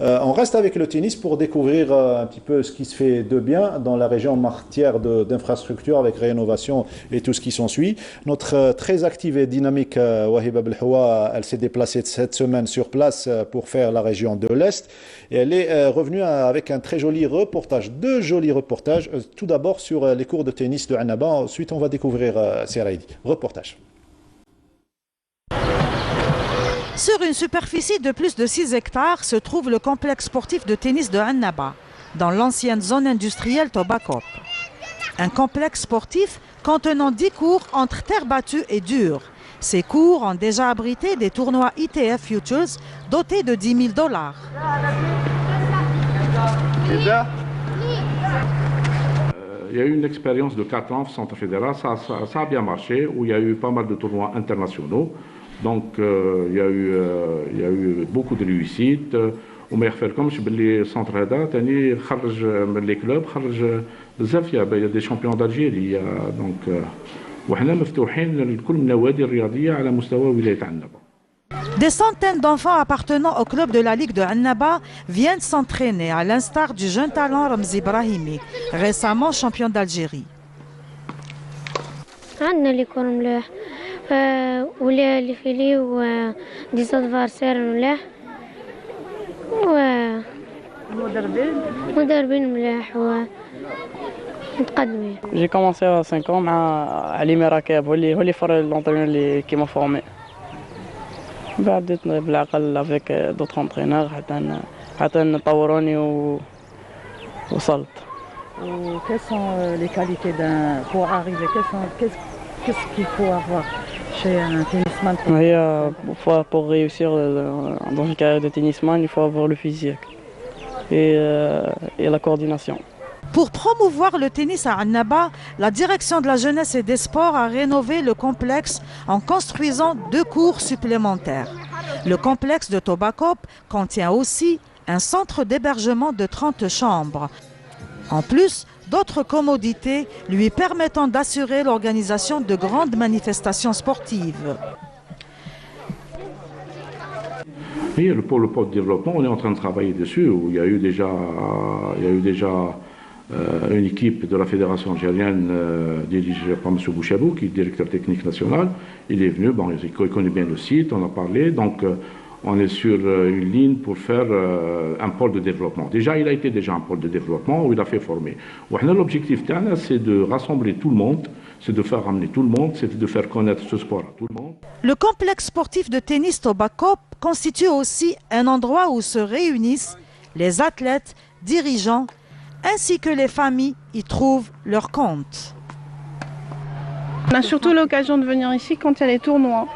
On reste avec le tennis pour découvrir un petit peu ce qui se fait de bien dans la région en matière d'infrastructure avec rénovation et tout ce qui s'ensuit. Notre très active et dynamique Wahiba Belhoua, elle s'est déplacée cette semaine sur place pour faire la région de l'Est et elle est revenue avec un très joli reportage, deux jolis reportages. Tout d'abord sur les cours de tennis de Annaba, ensuite on va découvrir Seraïdi. Reportage. Sur une superficie de plus de 6 hectares se trouve le complexe sportif de tennis de Annaba, dans l'ancienne zone industrielle Tobacco. Un complexe sportif contenant 10 cours entre terre battue et dure. Ces cours ont déjà abrité des tournois ITF Futures dotés de $10 000. Il y a eu une expérience de 4 ans au Centre fédéral, ça a bien marché, où il y a eu pas mal de tournois internationaux. Donc il y a eu beaucoup de réussites. وما يخفالكمش باللي السنتر هذا ثاني خرج من لي كلوب خرج بزاف يا دي شامبيون دالجيري دونك وحنا مفتوحين لكل النوادي الرياضيه على مستوى ولايه عنابه. Des centaines d'enfants appartenant au club de la Ligue de Annaba viennent s'entraîner, à l'instar du jeune talent Ramzi Brahimi, récemment champion d'Algérie. ولا اللي فيلي ودي زادفارسير ملاح و مدربين ملاح ومتقدمين. J'ai commencé à 5 ans مع علي مراكب هو اللي فرق l'entraîneur اللي كي ما فورمي. بعد بالعقل avec d'autres entraîneurs حتى نطوروني وصلت. Quelles sont les qualités pour arriver? Qu'est-ce qu'il faut avoir chez un tennisman? Pour réussir dans une carrière de tennisman, il faut avoir le physique et la coordination. Pour promouvoir le tennis à Annaba, la direction de la jeunesse et des sports a rénové le complexe en construisant 2 cours supplémentaires. Le complexe de Tobacop contient aussi un centre d'hébergement de 30 chambres. En plus, d'autres commodités lui permettant d'assurer l'organisation de grandes manifestations sportives. Oui, pour le pôle de développement, on est en train de travailler dessus. Il y a eu déjà une équipe de la fédération algérienne dirigée par M. Bouchabou, qui est directeur technique national. Il est venu, il connaît bien le site, on a parlé. Donc, on est sur une ligne pour faire un pôle de développement. Déjà, il a été un pôle de développement où il a fait former. L'objectif, c'est de rassembler tout le monde, c'est de faire ramener tout le monde, c'est de faire connaître ce sport à tout le monde. Le complexe sportif de tennis Tobacop constitue aussi un endroit où se réunissent les athlètes, dirigeants, ainsi que les familles y trouvent leur compte. On a surtout l'occasion de venir ici quand il y a les tournois.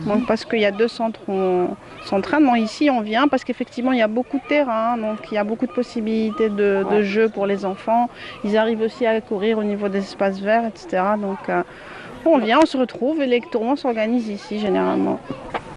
Donc parce qu'il y a 2 centres où on s'entraîne. Ici, on vient parce qu'effectivement, il y a beaucoup de terrain, donc il y a beaucoup de possibilités de jeu pour les enfants. Ils arrivent aussi à courir au niveau des espaces verts, etc. Donc on vient, on se retrouve et les tournois s'organisent ici généralement.